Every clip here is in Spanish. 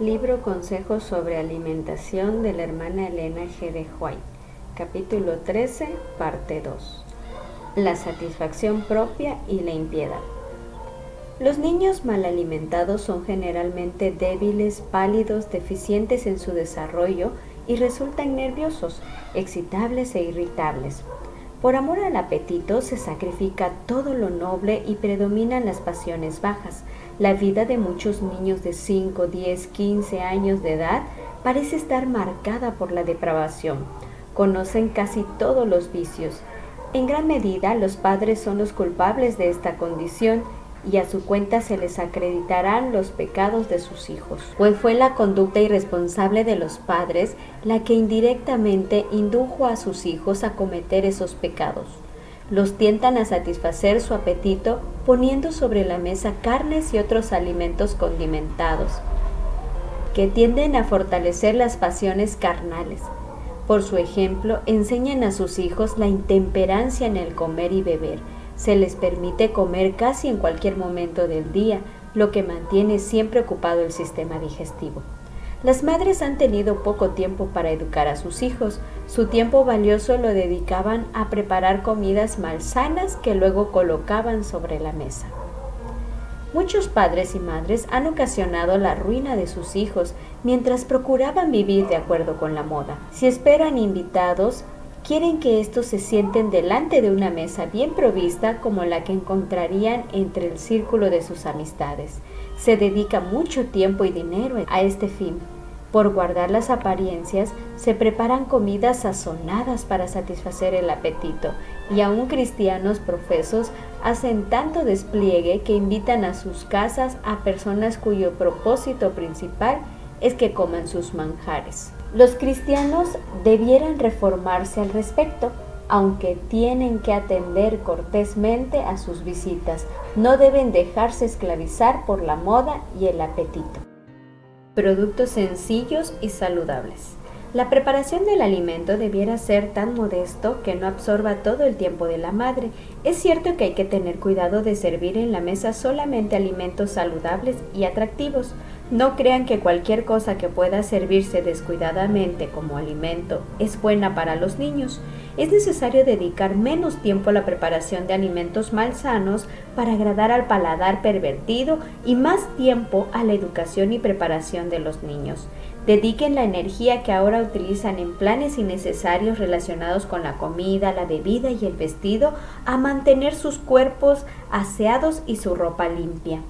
Libro Consejos sobre Alimentación de la hermana Elena G. de White, capítulo 13, parte 2. La satisfacción propia y la impiedad. Los niños mal alimentados son generalmente débiles, pálidos, deficientes en su desarrollo y resultan nerviosos, excitables e irritables. Por amor al apetito se sacrifica todo lo noble y predominan las pasiones bajas. La vida de muchos niños de 5, 10, 15 años de edad parece estar marcada por la depravación. Conocen casi todos los vicios. En gran medida, los padres son los culpables de esta condición y a su cuenta se les acreditarán los pecados de sus hijos. Pues fue la conducta irresponsable de los padres la que indirectamente indujo a sus hijos a cometer esos pecados. Los tientan a satisfacer su apetito poniendo sobre la mesa carnes y otros alimentos condimentados, que tienden a fortalecer las pasiones carnales. Por su ejemplo, enseñan a sus hijos la intemperancia en el comer y beber. Se les permite comer casi en cualquier momento del día, lo que mantiene siempre ocupado el sistema digestivo. Las madres han tenido poco tiempo para educar a sus hijos. Su tiempo valioso lo dedicaban a preparar comidas malsanas que luego colocaban sobre la mesa. Muchos padres y madres han ocasionado la ruina de sus hijos mientras procuraban vivir de acuerdo con la moda. Si esperan invitados, quieren que estos se sienten delante de una mesa bien provista como la que encontrarían entre el círculo de sus amistades. Se dedica mucho tiempo y dinero a este fin. Por guardar las apariencias, se preparan comidas sazonadas para satisfacer el apetito, y aún cristianos profesos hacen tanto despliegue que invitan a sus casas a personas cuyo propósito principal es que coman sus manjares. Los cristianos debieran reformarse al respecto, aunque tienen que atender cortésmente a sus visitas. No deben dejarse esclavizar por la moda y el apetito. Productos sencillos y saludables. La preparación del alimento debiera ser tan modesto que no absorba todo el tiempo de la madre. Es cierto que hay que tener cuidado de servir en la mesa solamente alimentos saludables y atractivos. No crean que cualquier cosa que pueda servirse descuidadamente como alimento es buena para los niños. Es necesario dedicar menos tiempo a la preparación de alimentos malsanos para agradar al paladar pervertido y más tiempo a la educación y preparación de los niños. Dediquen la energía que ahora utilizan en planes innecesarios relacionados con la comida, la bebida y el vestido a mantener sus cuerpos aseados y su ropa limpia.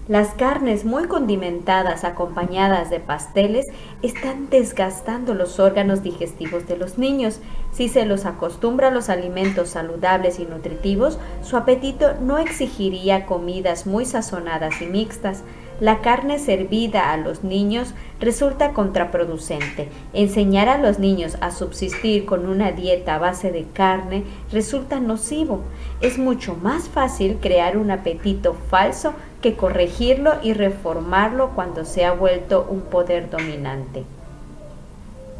Las carnes muy condimentadas acompañadas de pasteles están desgastando los órganos digestivos de los niños. Si se los acostumbra a los alimentos saludables y nutritivos, su apetito no exigiría comidas muy sazonadas y mixtas. La carne servida a los niños resulta contraproducente. Enseñar a los niños a subsistir con una dieta a base de carne resulta nocivo. Es mucho más fácil crear un apetito falso que corregirlo y reformarlo cuando se ha vuelto un poder dominante.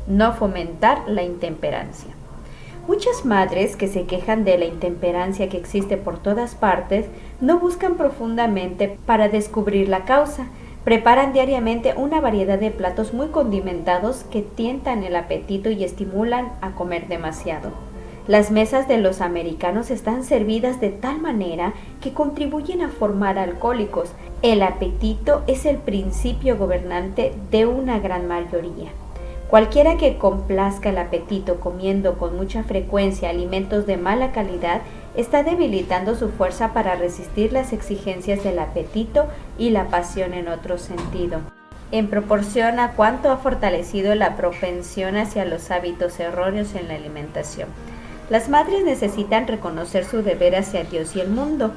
No fomentar la intemperancia. Muchas madres que se quejan de la intemperancia que existe por todas partes no buscan profundamente para descubrir la causa. Preparan diariamente una variedad de platos muy condimentados que tientan el apetito y estimulan a comer demasiado. Las mesas de los americanos están servidas de tal manera que contribuyen a formar alcohólicos. El apetito es el principio gobernante de una gran mayoría. Cualquiera que complazca el apetito comiendo con mucha frecuencia alimentos de mala calidad está debilitando su fuerza para resistir las exigencias del apetito y la pasión en otro sentido, en proporción a cuánto ha fortalecido la propensión hacia los hábitos erróneos en la alimentación. Las madres necesitan reconocer su deber hacia Dios y el mundo,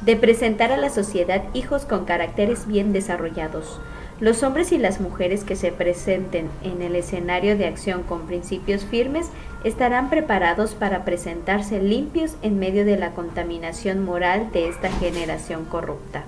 de presentar a la sociedad hijos con caracteres bien desarrollados. Los hombres y las mujeres que se presenten en el escenario de acción con principios firmes estarán preparados para presentarse limpios en medio de la contaminación moral de esta generación corrupta.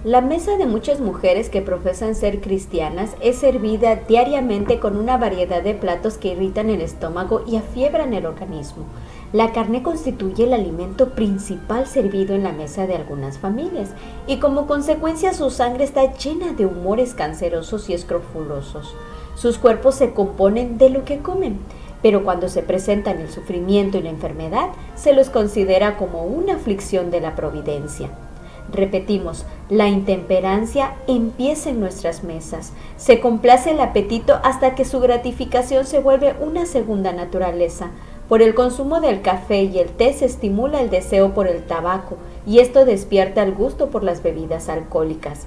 La mesa de muchas mujeres que profesan ser cristianas es servida diariamente con una variedad de platos que irritan el estómago y afiebran el organismo. La carne constituye el alimento principal servido en la mesa de algunas familias y como consecuencia su sangre está llena de humores cancerosos y escrofulosos. Sus cuerpos se componen de lo que comen, pero cuando se presentan el sufrimiento y la enfermedad, se los considera como una aflicción de la providencia. Repetimos, la intemperancia empieza en nuestras mesas. Se complace el apetito hasta que su gratificación se vuelve una segunda naturaleza. Por el consumo del café y el té se estimula el deseo por el tabaco y esto despierta el gusto por las bebidas alcohólicas.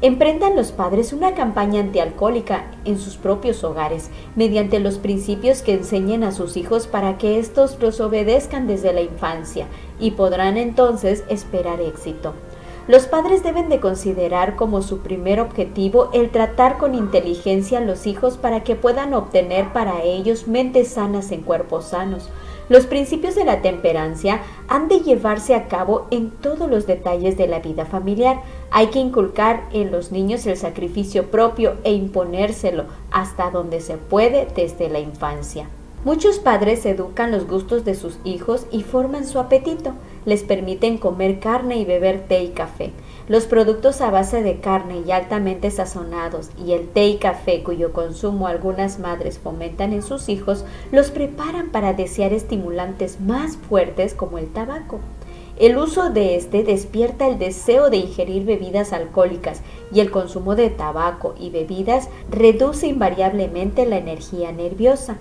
Emprendan los padres una campaña antialcohólica en sus propios hogares mediante los principios que enseñen a sus hijos para que éstos los obedezcan desde la infancia y podrán entonces esperar éxito. Los padres deben de considerar como su primer objetivo el tratar con inteligencia a los hijos para que puedan obtener para ellos mentes sanas en cuerpos sanos. Los principios de la temperancia han de llevarse a cabo en todos los detalles de la vida familiar. Hay que inculcar en los niños el sacrificio propio e imponérselo hasta donde se puede desde la infancia. Muchos padres educan los gustos de sus hijos y forman su apetito. Les permiten comer carne y beber té y café. Los productos a base de carne y altamente sazonados y el té y café cuyo consumo algunas madres fomentan en sus hijos, los preparan para desear estimulantes más fuertes como el tabaco. El uso de este despierta el deseo de ingerir bebidas alcohólicas y el consumo de tabaco y bebidas reduce invariablemente la energía nerviosa.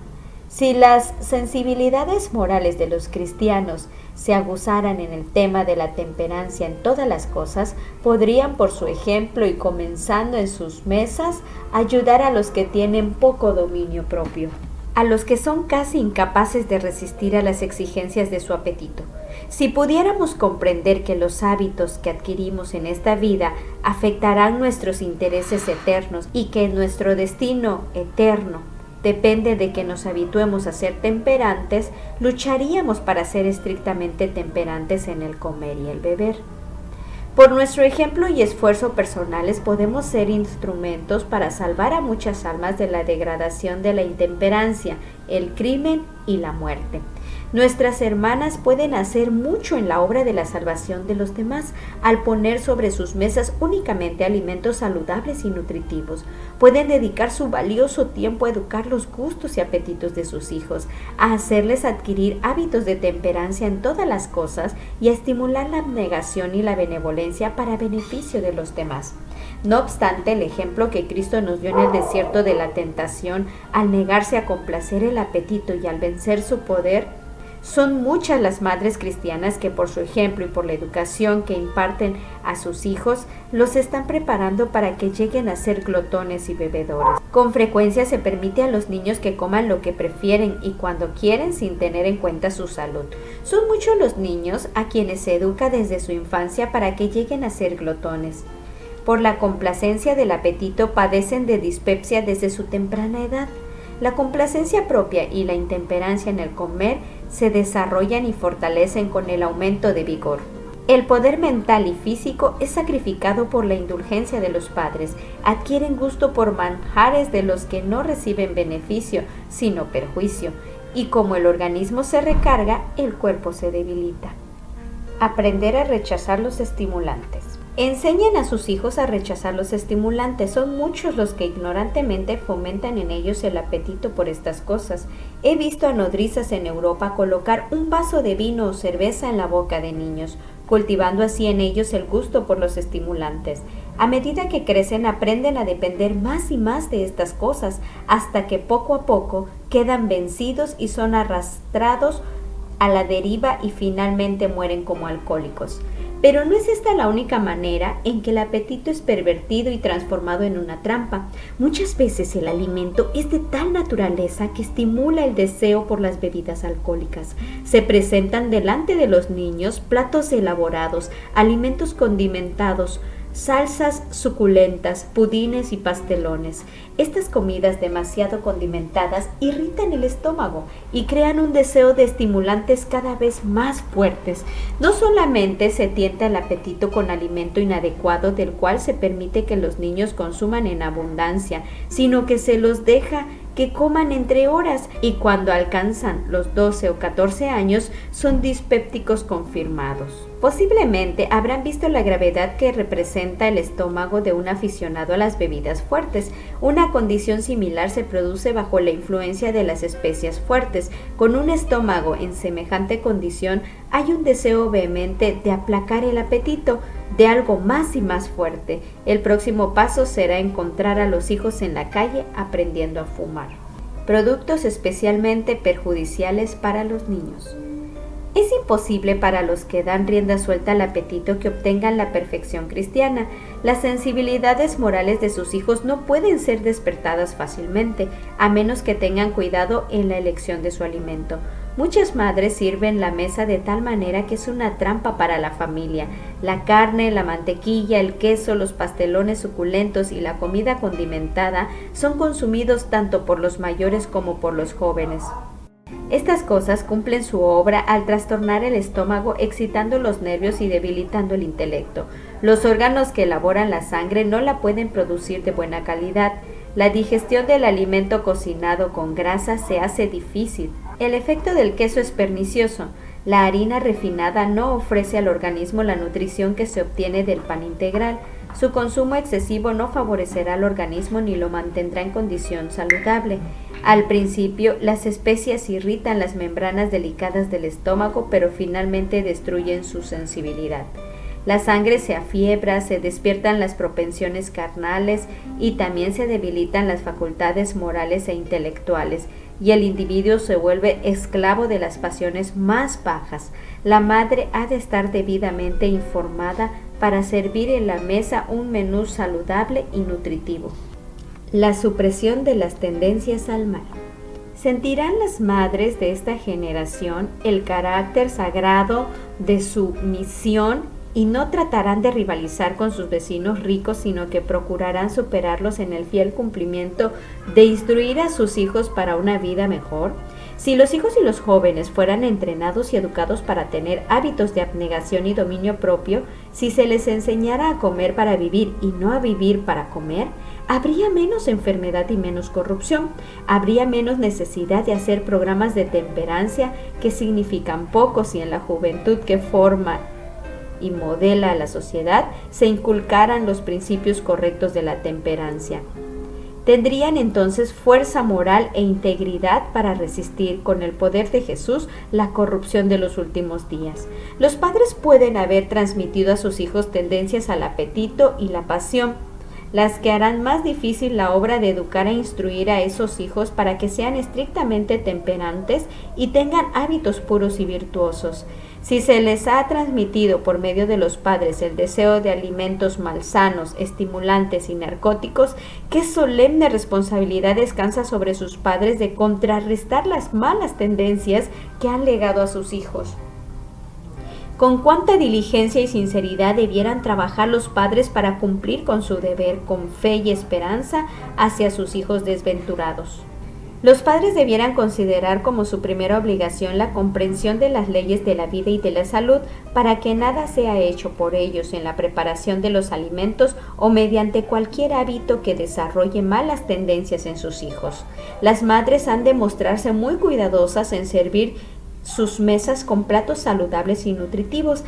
Si las sensibilidades morales de los cristianos se aguzaran en el tema de la temperancia en todas las cosas, podrían por su ejemplo y comenzando en sus mesas, ayudar a los que tienen poco dominio propio, a los que son casi incapaces de resistir a las exigencias de su apetito. Si pudiéramos comprender que los hábitos que adquirimos en esta vida afectarán nuestros intereses eternos y que nuestro destino eterno depende de que nos habituemos a ser temperantes, lucharíamos para ser estrictamente temperantes en el comer y el beber. Por nuestro ejemplo y esfuerzo personales podemos ser instrumentos para salvar a muchas almas de la degradación de la intemperancia, el crimen y la muerte. Nuestras hermanas pueden hacer mucho en la obra de la salvación de los demás al poner sobre sus mesas únicamente alimentos saludables y nutritivos. Pueden dedicar su valioso tiempo a educar los gustos y apetitos de sus hijos, a hacerles adquirir hábitos de temperancia en todas las cosas y a estimular la abnegación y la benevolencia para beneficio de los demás. No obstante, el ejemplo que Cristo nos dio en el desierto de la tentación, al negarse a complacer el apetito y al vencer su poder, son muchas las madres cristianas que por su ejemplo y por la educación que imparten a sus hijos, los están preparando para que lleguen a ser glotones y bebedores. Con frecuencia se permite a los niños que coman lo que prefieren y cuando quieren sin tener en cuenta su salud. Son muchos los niños a quienes se educa desde su infancia para que lleguen a ser glotones. Por la complacencia del apetito padecen de dispepsia desde su temprana edad. La complacencia propia y la intemperancia en el comer se desarrollan y fortalecen con el aumento de vigor. El poder mental y físico es sacrificado por la indulgencia de los padres. Adquieren gusto por manjares de los que no reciben beneficio, sino perjuicio. Y como el organismo se recarga, el cuerpo se debilita. Aprender a rechazar los estimulantes. Enseñen a sus hijos a rechazar los estimulantes. Son muchos los que ignorantemente fomentan en ellos el apetito por estas cosas. He visto a nodrizas en Europa colocar un vaso de vino o cerveza en la boca de niños, cultivando así en ellos el gusto por los estimulantes. A medida que crecen aprenden a depender más y más de estas cosas, hasta que poco a poco quedan vencidos y son arrastrados a la deriva y finalmente mueren como alcohólicos. Pero no es esta la única manera en que el apetito es pervertido y transformado en una trampa. Muchas veces el alimento es de tal naturaleza que estimula el deseo por las bebidas alcohólicas. Se presentan delante de los niños platos elaborados, alimentos condimentados, salsas suculentas, pudines y pastelones. Estas comidas demasiado condimentadas irritan el estómago y crean un deseo de estimulantes cada vez más fuertes. No solamente se tienta el apetito con alimento inadecuado del cual se permite que los niños consuman en abundancia, sino que se los deja que coman entre horas y cuando alcanzan los 12 o 14 años son dispépticos confirmados. Posiblemente habrán visto la gravedad que representa el estómago de un aficionado a las bebidas fuertes. Una condición similar se produce bajo la influencia de las especias fuertes. Con un estómago en semejante condición hay un deseo vehemente de aplacar el apetito de algo más y más fuerte. El próximo paso será encontrar a los hijos en la calle aprendiendo a fumar. Productos especialmente perjudiciales para los niños. Es imposible para los que dan rienda suelta al apetito que obtengan la perfección cristiana. Las sensibilidades morales de sus hijos no pueden ser despertadas fácilmente, a menos que tengan cuidado en la elección de su alimento. Muchas madres sirven la mesa de tal manera que es una trampa para la familia. La carne, la mantequilla, el queso, los pastelones suculentos y la comida condimentada son consumidos tanto por los mayores como por los jóvenes. Estas cosas cumplen su obra al trastornar el estómago, excitando los nervios y debilitando el intelecto. Los órganos que elaboran la sangre no la pueden producir de buena calidad. La digestión del alimento cocinado con grasa se hace difícil. El efecto del queso es pernicioso. La harina refinada no ofrece al organismo la nutrición que se obtiene del pan integral. Su consumo excesivo no favorecerá al organismo ni lo mantendrá en condición saludable. Al principio, las especias irritan las membranas delicadas del estómago, pero finalmente destruyen su sensibilidad. La sangre se afiebra, se despiertan las propensiones carnales y también se debilitan las facultades morales e intelectuales, y el individuo se vuelve esclavo de las pasiones más bajas. La madre ha de estar debidamente informada para servir en la mesa un menú saludable y nutritivo. La supresión de las tendencias al mal. Sentirán las madres de esta generación el carácter sagrado de su misión y no tratarán de rivalizar con sus vecinos ricos, sino que procurarán superarlos en el fiel cumplimiento de instruir a sus hijos para una vida mejor. Si los hijos y los jóvenes fueran entrenados y educados para tener hábitos de abnegación y dominio propio, si se les enseñara a comer para vivir y no a vivir para comer, habría menos enfermedad y menos corrupción, habría menos necesidad de hacer programas de temperancia que significan poco si en la juventud que forma y modela a la sociedad se inculcaran los principios correctos de la temperancia. Tendrían entonces fuerza moral e integridad para resistir con el poder de Jesús la corrupción de los últimos días. Los padres pueden haber transmitido a sus hijos tendencias al apetito y la pasión, las que harán más difícil la obra de educar e instruir a esos hijos para que sean estrictamente temperantes y tengan hábitos puros y virtuosos. Si se les ha transmitido por medio de los padres el deseo de alimentos malsanos, estimulantes y narcóticos, qué solemne responsabilidad descansa sobre sus padres de contrarrestar las malas tendencias que han legado a sus hijos. Con cuánta diligencia y sinceridad debieran trabajar los padres para cumplir con su deber con fe y esperanza hacia sus hijos desventurados. Los padres debieran considerar como su primera obligación la comprensión de las leyes de la vida y de la salud para que nada sea hecho por ellos en la preparación de los alimentos o mediante cualquier hábito que desarrolle malas tendencias en sus hijos. Las madres han de mostrarse muy cuidadosas en servir sus mesas con platos saludables y nutritivos,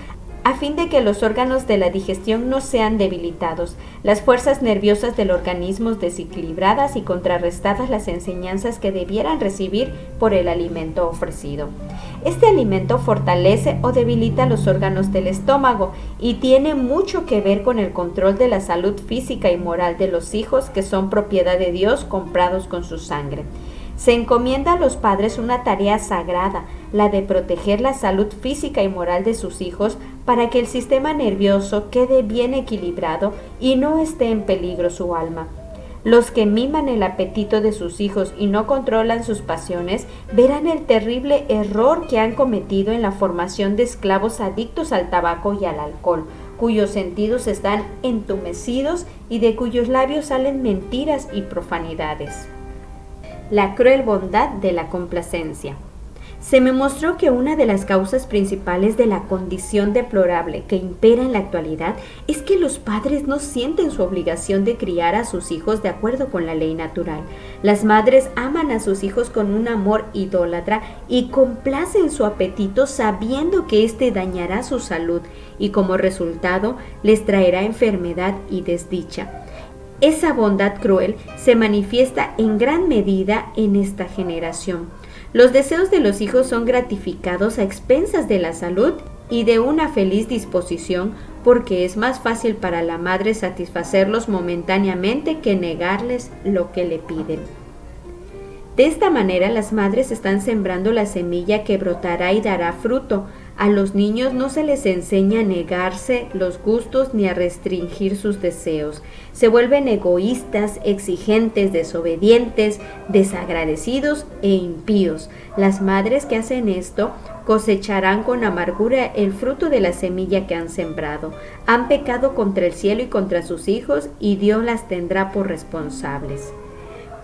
a fin de que los órganos de la digestión no sean debilitados, las fuerzas nerviosas del organismo desequilibradas y contrarrestadas las enseñanzas que debieran recibir por el alimento ofrecido. Este alimento fortalece o debilita los órganos del estómago y tiene mucho que ver con el control de la salud física y moral de los hijos que son propiedad de Dios comprados con su sangre. Se encomienda a los padres una tarea sagrada, la de proteger la salud física y moral de sus hijos para que el sistema nervioso quede bien equilibrado y no esté en peligro su alma. Los que miman el apetito de sus hijos y no controlan sus pasiones verán el terrible error que han cometido en la formación de esclavos adictos al tabaco y al alcohol, cuyos sentidos están entumecidos y de cuyos labios salen mentiras y profanidades. La cruel bondad de la complacencia. Se me mostró que una de las causas principales de la condición deplorable que impera en la actualidad es que los padres no sienten su obligación de criar a sus hijos de acuerdo con la ley natural. Las madres aman a sus hijos con un amor idólatra y complacen su apetito sabiendo que éste dañará su salud y como resultado les traerá enfermedad y desdicha. Esa bondad cruel se manifiesta en gran medida en esta generación. Los deseos de los hijos son gratificados a expensas de la salud y de una feliz disposición porque es más fácil para la madre satisfacerlos momentáneamente que negarles lo que le piden. De esta manera las madres están sembrando la semilla que brotará y dará fruto. A los niños no se les enseña a negarse los gustos ni a restringir sus deseos. Se vuelven egoístas, exigentes, desobedientes, desagradecidos e impíos. Las madres que hacen esto cosecharán con amargura el fruto de la semilla que han sembrado. Han pecado contra el cielo y contra sus hijos y Dios las tendrá por responsables.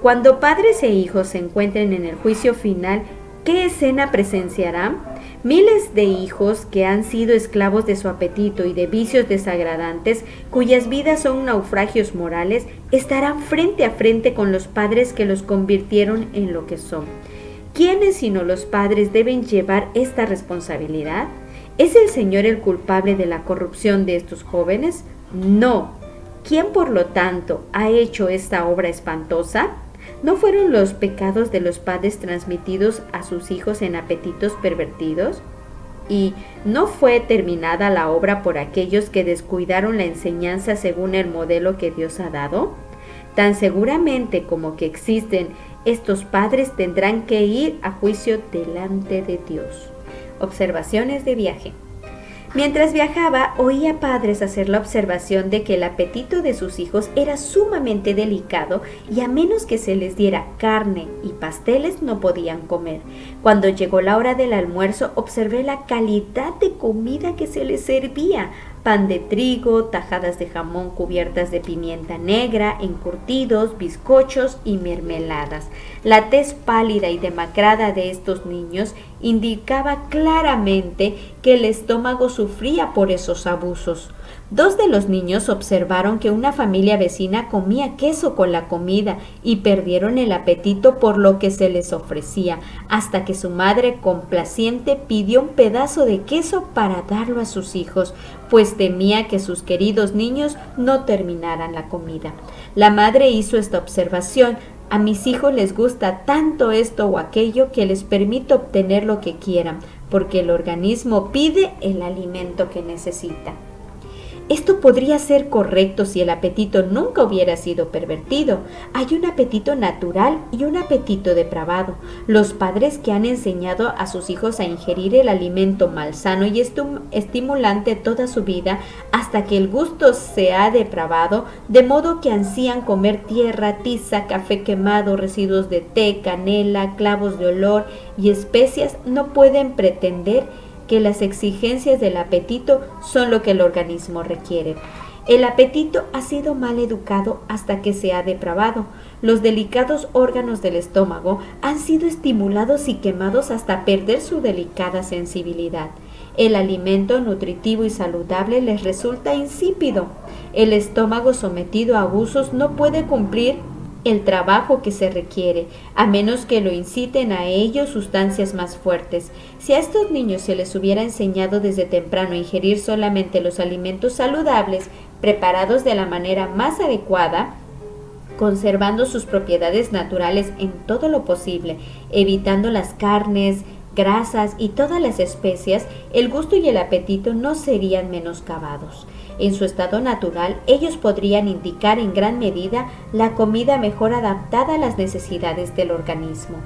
Cuando padres e hijos se encuentren en el juicio final, ¿qué escena presenciarán? Miles de hijos que han sido esclavos de su apetito y de vicios desagradantes, cuyas vidas son naufragios morales, estarán frente a frente con los padres que los convirtieron en lo que son. ¿Quiénes sino los padres deben llevar esta responsabilidad? ¿Es el Señor el culpable de la corrupción de estos jóvenes? No. ¿Quién, por lo tanto, ha hecho esta obra espantosa? ¿No fueron los pecados de los padres transmitidos a sus hijos en apetitos pervertidos? ¿Y no fue terminada la obra por aquellos que descuidaron la enseñanza según el modelo que Dios ha dado? Tan seguramente como que existen, estos padres tendrán que ir a juicio delante de Dios. Observaciones de viaje. Mientras viajaba, oía padres hacer la observación de que el apetito de sus hijos era sumamente delicado y a menos que se les diera carne y pasteles no podían comer. Cuando llegó la hora del almuerzo, observé la calidad de comida que se les servía. Pan de trigo, tajadas de jamón cubiertas de pimienta negra, encurtidos, bizcochos y mermeladas. La tez pálida y demacrada de estos niños indicaba claramente que el estómago sufría por esos abusos. Dos de los niños observaron que una familia vecina comía queso con la comida y perdieron el apetito por lo que se les ofrecía, hasta que su madre complaciente pidió un pedazo de queso para darlo a sus hijos, pues temía que sus queridos niños no terminaran la comida. La madre hizo esta observación: a mis hijos les gusta tanto esto o aquello que les permito obtener lo que quieran, porque el organismo pide el alimento que necesita. Esto podría ser correcto si el apetito nunca hubiera sido pervertido. Hay un apetito natural y un apetito depravado. Los padres que han enseñado a sus hijos a ingerir el alimento malsano y estimulante toda su vida hasta que el gusto se ha depravado, de modo que ansían comer tierra, tiza, café quemado, residuos de té, canela, clavos de olor y especias, no pueden pretender que las exigencias del apetito son lo que el organismo requiere. El apetito ha sido mal educado hasta que se ha depravado. Los delicados órganos del estómago han sido estimulados y quemados hasta perder su delicada sensibilidad. El alimento nutritivo y saludable les resulta insípido. El estómago sometido a abusos no puede cumplir el trabajo que se requiere, a menos que lo inciten a ello sustancias más fuertes. Si a estos niños se les hubiera enseñado desde temprano a ingerir solamente los alimentos saludables, preparados de la manera más adecuada, conservando sus propiedades naturales en todo lo posible, evitando las carnes, grasas y todas las especias, el gusto y el apetito no serían menoscabados. En su estado natural, ellos podrían indicar en gran medida la comida mejor adaptada a las necesidades del organismo.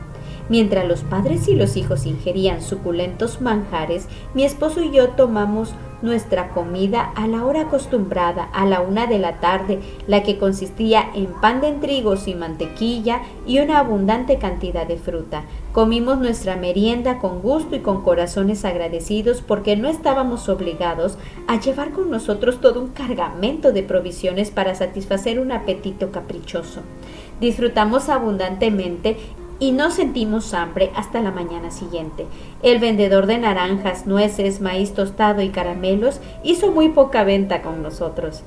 Mientras los padres y los hijos ingerían suculentos manjares, mi esposo y yo tomamos nuestra comida a la hora acostumbrada, a la 1 de la tarde, la que consistía en pan de trigo sin mantequilla y una abundante cantidad de fruta. Comimos nuestra merienda con gusto y con corazones agradecidos porque no estábamos obligados a llevar con nosotros todo un cargamento de provisiones para satisfacer un apetito caprichoso. Disfrutamos abundantemente y no sentimos hambre hasta la mañana siguiente. El vendedor de naranjas, nueces, maíz tostado y caramelos hizo muy poca venta con nosotros.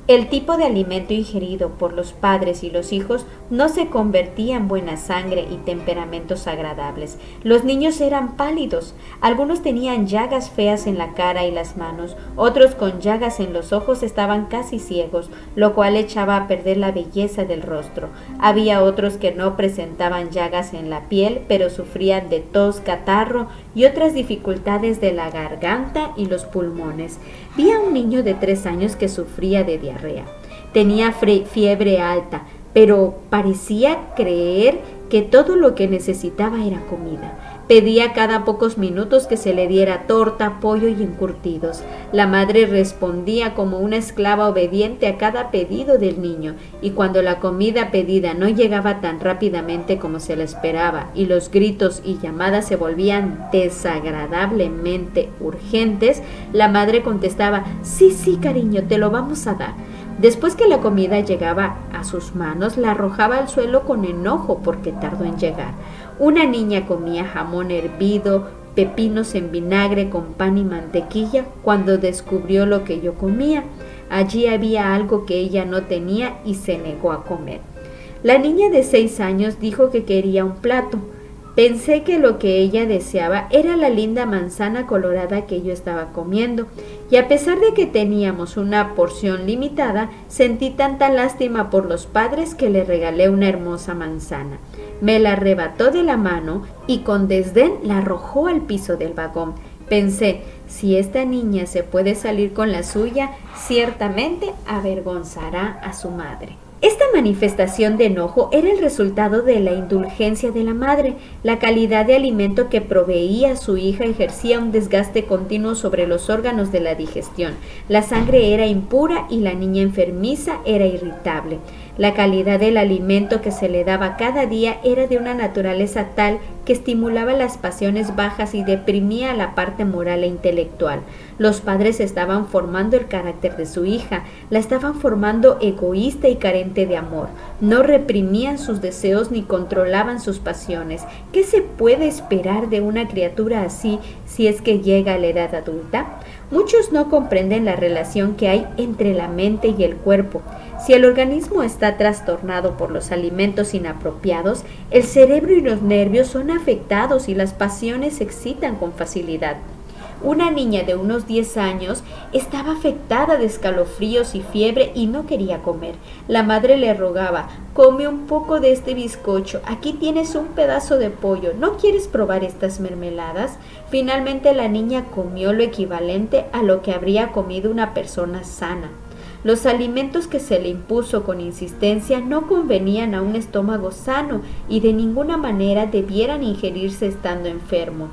El tipo de alimento ingerido por los padres y los hijos no se convertía en buena sangre y temperamentos agradables. Los niños eran pálidos, algunos tenían llagas feas en la cara y las manos, otros con llagas en los ojos estaban casi ciegos, lo cual echaba a perder la belleza del rostro. Había otros que no presentaban llagas en la piel, pero sufrían de tos, catarro y otras dificultades de la garganta y los pulmones. Vi a un niño de 3 años que sufría de diarrea. Tenía fiebre alta, pero parecía creer que todo lo que necesitaba era comida. Pedía cada pocos minutos que se le diera torta, pollo y encurtidos. La madre respondía como una esclava obediente a cada pedido del niño, y cuando la comida pedida no llegaba tan rápidamente como se le esperaba y los gritos y llamadas se volvían desagradablemente urgentes, la madre contestaba: sí, cariño, te lo vamos a dar. Después que la comida llegaba a sus manos, la arrojaba al suelo con enojo porque tardó en llegar. Una niña comía jamón hervido, pepinos en vinagre con pan y mantequilla cuando descubrió lo que yo comía. Allí había algo que ella no tenía y se negó a comer. La niña de 6 años dijo que quería un plato. Pensé que lo que ella deseaba era la linda manzana colorada que yo estaba comiendo, y a pesar de que teníamos una porción limitada, sentí tanta lástima por los padres que le regalé una hermosa manzana. Me la arrebató de la mano y con desdén la arrojó al piso del vagón. Pensé, si esta niña se puede salir con la suya, ciertamente avergonzará a su madre. Esta manifestación de enojo era el resultado de la indulgencia de la madre. La calidad de alimento que proveía a su hija ejercía un desgaste continuo sobre los órganos de la digestión. La sangre era impura y la niña enfermiza era irritable. La calidad del alimento que se le daba cada día era de una naturaleza tal que estimulaba las pasiones bajas y deprimía la parte moral e intelectual. Los padres estaban formando el carácter de su hija, la estaban formando egoísta y carente de amor. No reprimían sus deseos ni controlaban sus pasiones. ¿Qué se puede esperar de una criatura así si es que llega a la edad adulta? Muchos no comprenden la relación que hay entre la mente y el cuerpo. Si el organismo está trastornado por los alimentos inapropiados, el cerebro y los nervios son afectados y las pasiones se excitan con facilidad. Una niña de unos 10 años estaba afectada de escalofríos y fiebre y no quería comer. La madre le rogaba: come un poco de este bizcocho, aquí tienes un pedazo de pollo, ¿no quieres probar estas mermeladas? Finalmente la niña comió lo equivalente a lo que habría comido una persona sana. Los alimentos que se le impuso con insistencia no convenían a un estómago sano y de ninguna manera debieran ingerirse estando enfermo.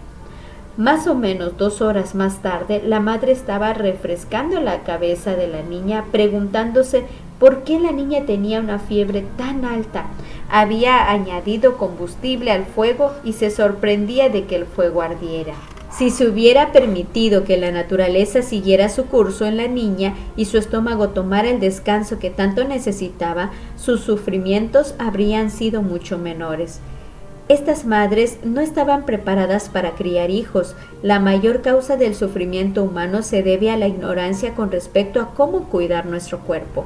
Más o menos 2 horas más tarde, la madre estaba refrescando la cabeza de la niña, preguntándose por qué la niña tenía una fiebre tan alta. Había añadido combustible al fuego y se sorprendía de que el fuego ardiera. Si se hubiera permitido que la naturaleza siguiera su curso en la niña y su estómago tomara el descanso que tanto necesitaba, sus sufrimientos habrían sido mucho menores. Estas madres no estaban preparadas para criar hijos. La mayor causa del sufrimiento humano se debe a la ignorancia con respecto a cómo cuidar nuestro cuerpo.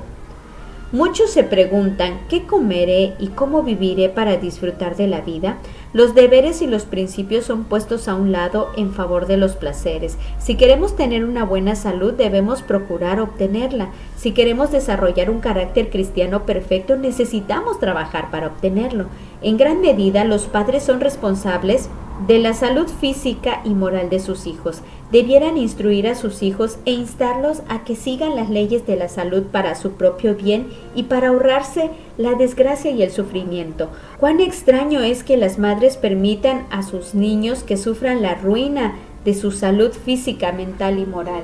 Muchos se preguntan: ¿qué comeré y cómo viviré para disfrutar de la vida? Los deberes y los principios son puestos a un lado en favor de los placeres. Si queremos tener una buena salud, debemos procurar obtenerla. Si queremos desarrollar un carácter cristiano perfecto, necesitamos trabajar para obtenerlo. En gran medida, los padres son responsables de la salud física y moral de sus hijos. Debieran instruir a sus hijos e instarlos a que sigan las leyes de la salud para su propio bien y para ahorrarse la desgracia y el sufrimiento. Cuán extraño es que las madres permitan a sus niños que sufran la ruina de su salud física, mental y moral.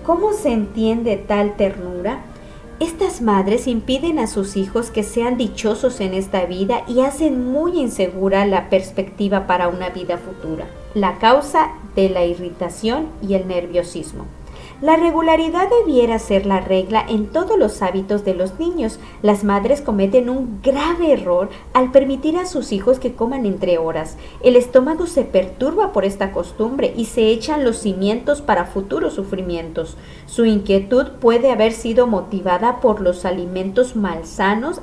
¿Cómo se entiende tal ternura? Estas madres impiden a sus hijos que sean dichosos en esta vida y hacen muy insegura la perspectiva para una vida futura. La causa de la irritación y el nerviosismo. La regularidad debiera ser la regla en todos los hábitos de los niños. Las madres cometen un grave error al permitir a sus hijos que coman entre horas. El estómago se perturba por esta costumbre y se echan los cimientos para futuros sufrimientos. Su inquietud puede haber sido motivada por los alimentos malsanos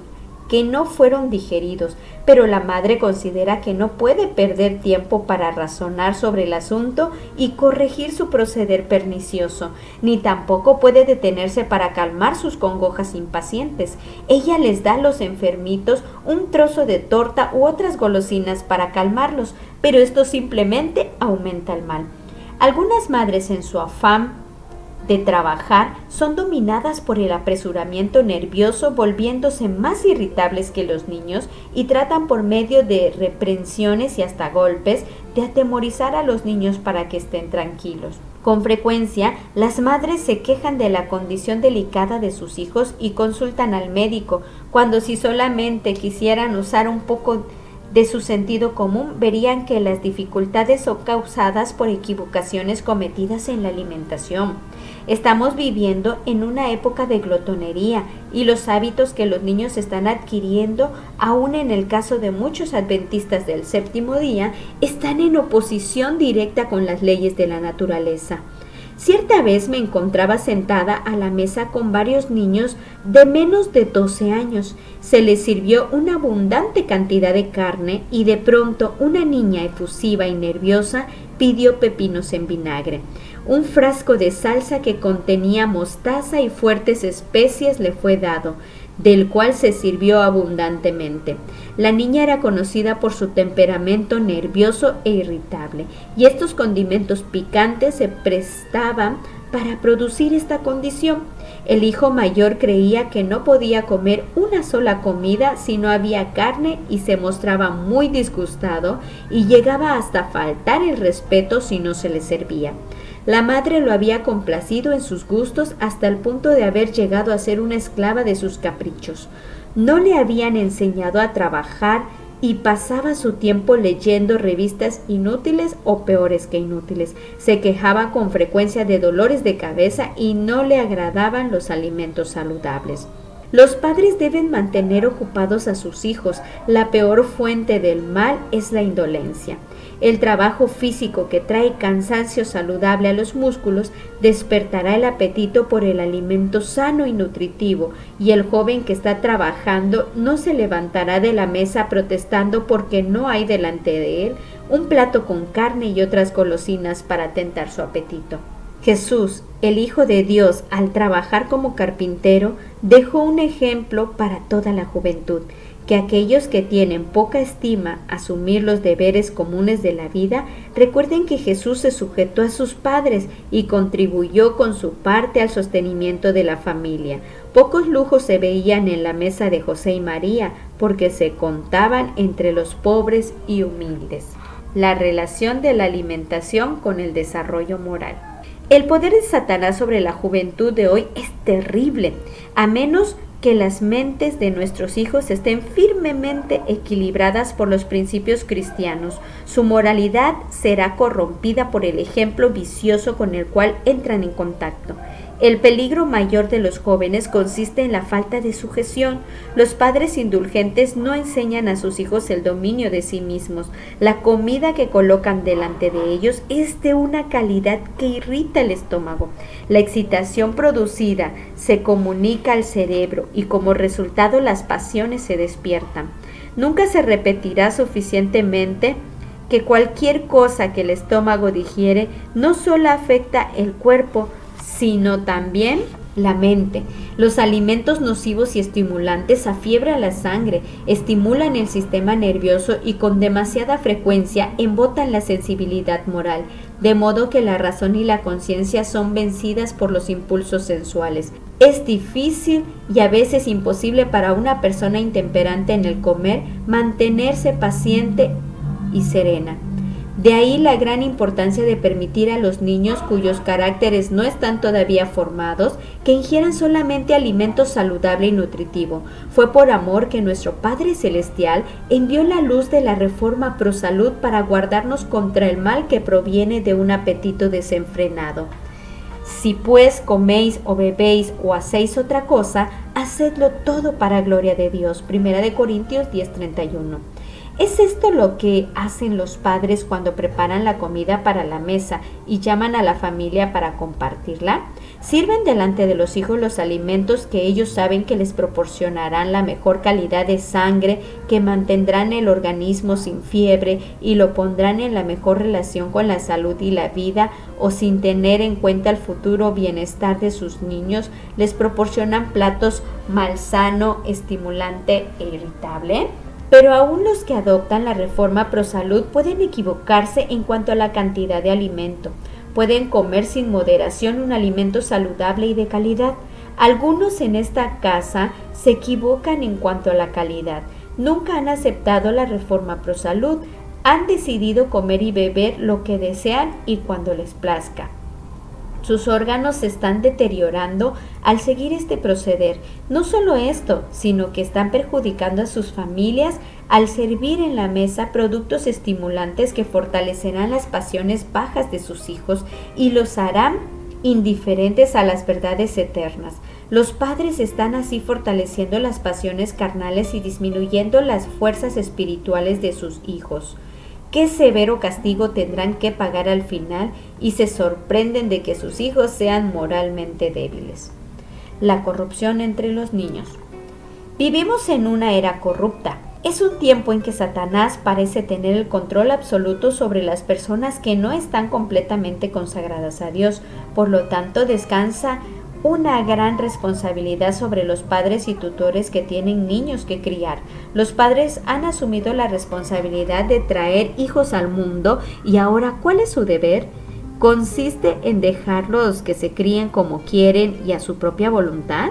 que no fueron digeridos, pero la madre considera que no puede perder tiempo para razonar sobre el asunto y corregir su proceder pernicioso, ni tampoco puede detenerse para calmar sus congojas impacientes. Ella les da a los enfermitos un trozo de torta u otras golosinas para calmarlos, pero esto simplemente aumenta el mal. Algunas madres, en su afán de trabajar, son dominadas por el apresuramiento nervioso, volviéndose más irritables que los niños, y tratan por medio de reprensiones y hasta golpes de atemorizar a los niños para que estén tranquilos. Con frecuencia, las madres se quejan de la condición delicada de sus hijos y consultan al médico, cuando si solamente quisieran usar un poco de su sentido común, verían que las dificultades son causadas por equivocaciones cometidas en la alimentación. Estamos viviendo en una época de glotonería y los hábitos que los niños están adquiriendo, aún en el caso de muchos adventistas del séptimo día, están en oposición directa con las leyes de la naturaleza. Cierta vez me encontraba sentada a la mesa con varios niños de menos de 12 años. Se les sirvió una abundante cantidad de carne y de pronto una niña efusiva y nerviosa pidió pepinos en vinagre. Un frasco de salsa que contenía mostaza y fuertes especias le fue dado, del cual se sirvió abundantemente. La niña era conocida por su temperamento nervioso e irritable, y estos condimentos picantes se prestaban para producir esta condición. El hijo mayor creía que no podía comer una sola comida si no había carne y se mostraba muy disgustado y llegaba hasta faltar el respeto si no se le servía. La madre lo había complacido en sus gustos hasta el punto de haber llegado a ser una esclava de sus caprichos. No le habían enseñado a trabajar y pasaba su tiempo leyendo revistas inútiles o peores que inútiles. Se quejaba con frecuencia de dolores de cabeza y no le agradaban los alimentos saludables. Los padres deben mantener ocupados a sus hijos. La peor fuente del mal es la indolencia. El trabajo físico que trae cansancio saludable a los músculos despertará el apetito por el alimento sano y nutritivo, y el joven que está trabajando no se levantará de la mesa protestando porque no hay delante de él un plato con carne y otras golosinas para tentar su apetito. Jesús, el Hijo de Dios, al trabajar como carpintero, dejó un ejemplo para toda la juventud, que aquellos que tienen poca estima asumir los deberes comunes de la vida, recuerden que Jesús se sujetó a sus padres y contribuyó con su parte al sostenimiento de la familia. Pocos lujos se veían en la mesa de José y María, porque se contaban entre los pobres y humildes. La relación de la alimentación con el desarrollo moral. El poder de Satanás sobre la juventud de hoy es terrible, a menos que las mentes de nuestros hijos estén firmemente equilibradas por los principios cristianos. Su moralidad será corrompida por el ejemplo vicioso con el cual entran en contacto. El peligro mayor de los jóvenes consiste en la falta de sujeción. Los padres indulgentes no enseñan a sus hijos el dominio de sí mismos. La comida que colocan delante de ellos es de una calidad que irrita el estómago. La excitación producida se comunica al cerebro y como resultado las pasiones se despiertan. Nunca se repetirá suficientemente que cualquier cosa que el estómago digiere no solo afecta el cuerpo, sino también la mente. Los alimentos nocivos y estimulantes afiebran la sangre, estimulan el sistema nervioso y con demasiada frecuencia embotan la sensibilidad moral, de modo que la razón y la conciencia son vencidas por los impulsos sensuales. Es difícil y a veces imposible para una persona intemperante en el comer mantenerse paciente y serena. De ahí la gran importancia de permitir a los niños cuyos caracteres no están todavía formados que ingieran solamente alimento saludable y nutritivo. Fue por amor que nuestro Padre Celestial envió la luz de la reforma pro salud para guardarnos contra el mal que proviene de un apetito desenfrenado. Si pues coméis o bebéis o hacéis otra cosa, hacedlo todo para gloria de Dios. 1 Corintios 10:31. ¿Es esto lo que hacen los padres cuando preparan la comida para la mesa y llaman a la familia para compartirla? Sirven delante de los hijos los alimentos que ellos saben que les proporcionarán la mejor calidad de sangre, que mantendrán el organismo sin fiebre y lo pondrán en la mejor relación con la salud y la vida, o sin tener en cuenta el futuro bienestar de sus niños, les proporcionan platos malsano, estimulante e irritable? Pero aún los que adoptan la reforma pro salud pueden equivocarse en cuanto a la cantidad de alimento. Pueden comer sin moderación un alimento saludable y de calidad. Algunos en esta casa se equivocan en cuanto a la calidad. Nunca han aceptado la reforma pro salud. Han decidido comer y beber lo que desean y cuando les plazca. Sus órganos se están deteriorando al seguir este proceder. No solo esto, sino que están perjudicando a sus familias al servir en la mesa productos estimulantes que fortalecerán las pasiones bajas de sus hijos y los harán indiferentes a las verdades eternas. Los padres están así fortaleciendo las pasiones carnales y disminuyendo las fuerzas espirituales de sus hijos. Qué severo castigo tendrán que pagar al final, y se sorprenden de que sus hijos sean moralmente débiles. La corrupción entre los niños. Vivimos en una era corrupta. Es un tiempo en que Satanás parece tener el control absoluto sobre las personas que no están completamente consagradas a Dios. Por lo tanto, descansa una gran responsabilidad sobre los padres y tutores que tienen niños que criar. Los padres han asumido la responsabilidad de traer hijos al mundo, y ahora, ¿cuál es su deber? ¿Consiste en dejarlos que se críen como quieren y a su propia voluntad?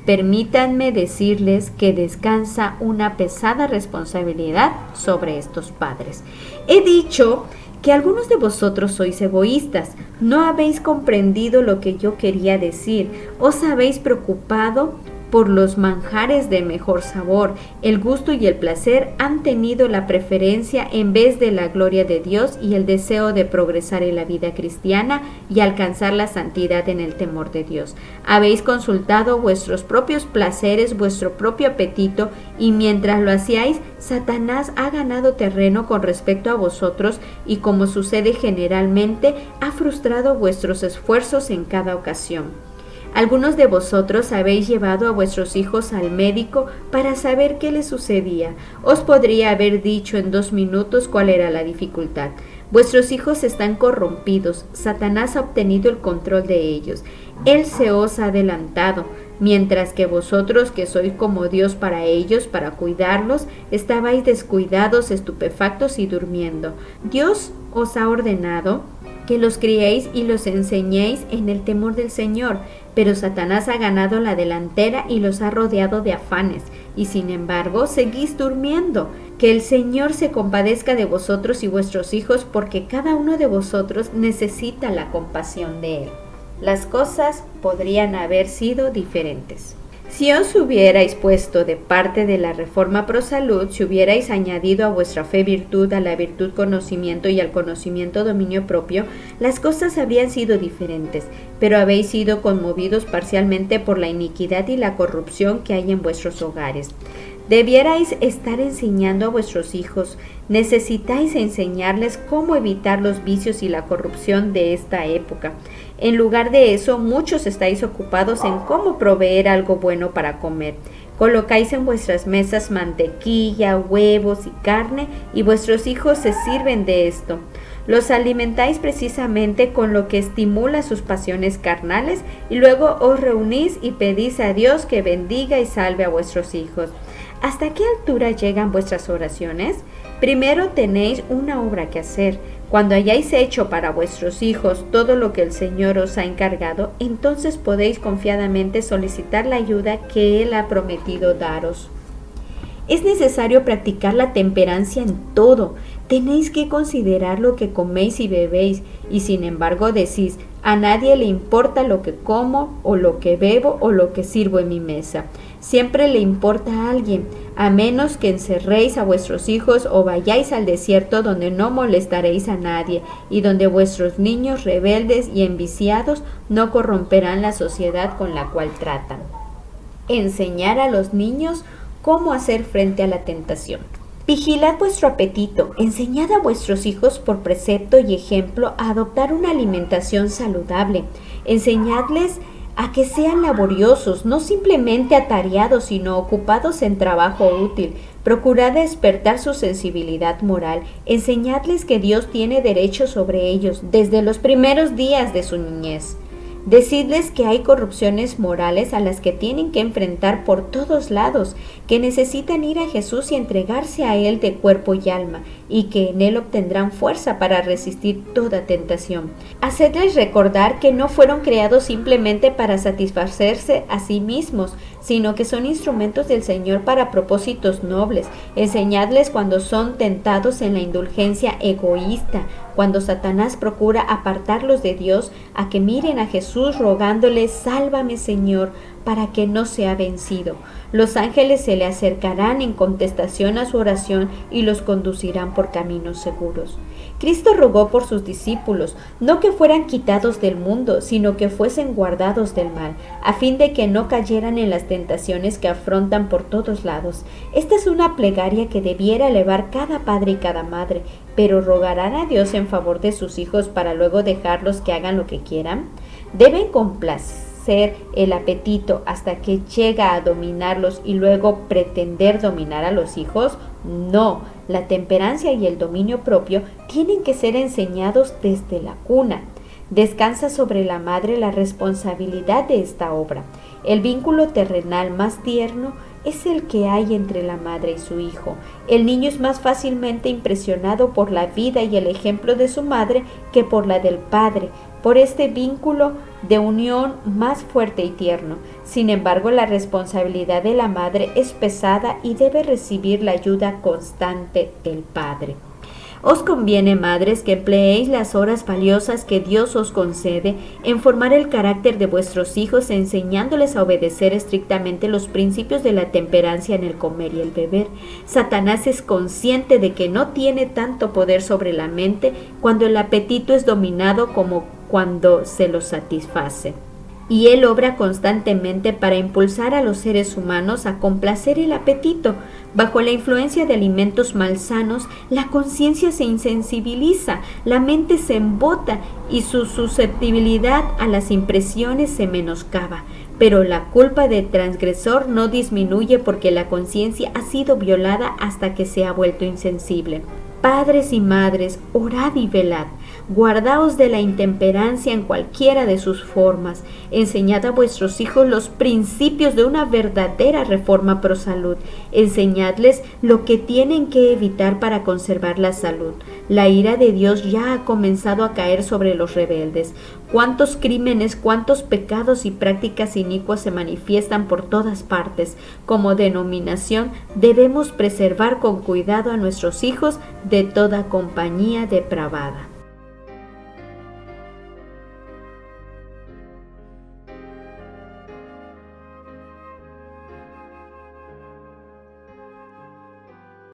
Permítanme decirles que descansa una pesada responsabilidad sobre estos padres. He dicho que algunos de vosotros sois egoístas. No habéis comprendido lo que yo quería decir. Os habéis preocupado por los manjares de mejor sabor. El gusto y el placer han tenido la preferencia en vez de la gloria de Dios y el deseo de progresar en la vida cristiana y alcanzar la santidad en el temor de Dios. Habéis consultado vuestros propios placeres, vuestro propio apetito, y mientras lo hacíais, Satanás ha ganado terreno con respecto a vosotros y, como sucede generalmente, ha frustrado vuestros esfuerzos en cada ocasión. Algunos de vosotros habéis llevado a vuestros hijos al médico para saber qué les sucedía. Os podría haber dicho en 2 minutos cuál era la dificultad. Vuestros hijos están corrompidos. Satanás ha obtenido el control de ellos. Él se os ha adelantado, mientras que vosotros, que sois como Dios para ellos, para cuidarlos, estabais descuidados, estupefactos y durmiendo. Dios os ha ordenado que los criéis y los enseñéis en el temor del Señor, pero Satanás ha ganado la delantera y los ha rodeado de afanes, y sin embargo seguís durmiendo. Que el Señor se compadezca de vosotros y vuestros hijos, porque cada uno de vosotros necesita la compasión de Él. Las cosas podrían haber sido diferentes. Si os hubierais puesto de parte de la reforma pro salud, si hubierais añadido a vuestra fe virtud, a la virtud conocimiento y al conocimiento dominio propio, las cosas habrían sido diferentes, pero habéis sido conmovidos parcialmente por la iniquidad y la corrupción que hay en vuestros hogares. Debierais estar enseñando a vuestros hijos. Necesitáis enseñarles cómo evitar los vicios y la corrupción de esta época. En lugar de eso, muchos estáis ocupados en cómo proveer algo bueno para comer. Colocáis en vuestras mesas mantequilla, huevos y carne, y vuestros hijos se sirven de esto. Los alimentáis precisamente con lo que estimula sus pasiones carnales, y luego os reunís y pedís a Dios que bendiga y salve a vuestros hijos. ¿Hasta qué altura llegan vuestras oraciones? Primero tenéis una obra que hacer. Cuando hayáis hecho para vuestros hijos todo lo que el Señor os ha encargado, entonces podéis confiadamente solicitar la ayuda que Él ha prometido daros. Es necesario practicar la temperancia en todo. Tenéis que considerar lo que coméis y bebéis, y sin embargo decís, a nadie le importa lo que como, o lo que bebo, o lo que sirvo en mi mesa. Siempre le importa a alguien, a menos que encerréis a vuestros hijos o vayáis al desierto donde no molestaréis a nadie, y donde vuestros niños rebeldes y enviciados no corromperán la sociedad con la cual tratan. Enseñar a los niños cómo hacer frente a la tentación. Vigilad vuestro apetito, enseñad a vuestros hijos por precepto y ejemplo a adoptar una alimentación saludable, enseñadles a que sean laboriosos, no simplemente atareados, sino ocupados en trabajo útil. Procurad despertar su sensibilidad moral, enseñadles que Dios tiene derecho sobre ellos desde los primeros días de su niñez. Decidles que hay corrupciones morales a las que tienen que enfrentar por todos lados, que necesitan ir a Jesús y entregarse a Él de cuerpo y alma, y que en Él obtendrán fuerza para resistir toda tentación. Hacedles recordar que no fueron creados simplemente para satisfacerse a sí mismos, sino que son instrumentos del Señor para propósitos nobles. Enseñadles cuando son tentados en la indulgencia egoísta, cuando Satanás procura apartarlos de Dios, a que miren a Jesús rogándoles, sálvame Señor, para que no sea vencido. Los ángeles se le acercarán en contestación a su oración y los conducirán por caminos seguros. Cristo rogó por sus discípulos, no que fueran quitados del mundo, sino que fuesen guardados del mal, a fin de que no cayeran en las tentaciones que afrontan por todos lados. Esta es una plegaria que debiera elevar cada padre y cada madre, pero ¿rogarán a Dios en favor de sus hijos para luego dejarlos que hagan lo que quieran? Deben complacer el apetito hasta que llega a dominarlos y luego pretender dominar a los hijos. No, la temperancia y el dominio propio tienen que ser enseñados desde la cuna. Descansa sobre la madre la responsabilidad de esta obra. El vínculo terrenal más tierno es el que hay entre la madre y su hijo. El niño es más fácilmente impresionado por la vida y el ejemplo de su madre que por la del padre, por este vínculo de unión más fuerte y tierno. Sin embargo, la responsabilidad de la madre es pesada y debe recibir la ayuda constante del padre. Os conviene, madres, que empleéis las horas valiosas que Dios os concede en formar el carácter de vuestros hijos, enseñándoles a obedecer estrictamente los principios de la temperancia en el comer y el beber. Satanás es consciente de que no tiene tanto poder sobre la mente cuando el apetito es dominado como cuando se lo satisface. Y él obra constantemente para impulsar a los seres humanos a complacer el apetito. Bajo la influencia de alimentos malsanos, la conciencia se insensibiliza, la mente se embota y su susceptibilidad a las impresiones se menoscaba. Pero la culpa del transgresor no disminuye porque la conciencia ha sido violada hasta que se ha vuelto insensible. Padres y madres, orad y velad. Guardaos de la intemperancia en cualquiera de sus formas. Enseñad a vuestros hijos los principios de una verdadera reforma pro salud. Enseñadles lo que tienen que evitar para conservar la salud. La ira de Dios ya ha comenzado a caer sobre los rebeldes. Cuántos crímenes, cuántos pecados y prácticas inicuas se manifiestan por todas partes. Como denominación, debemos preservar con cuidado a nuestros hijos de toda compañía depravada.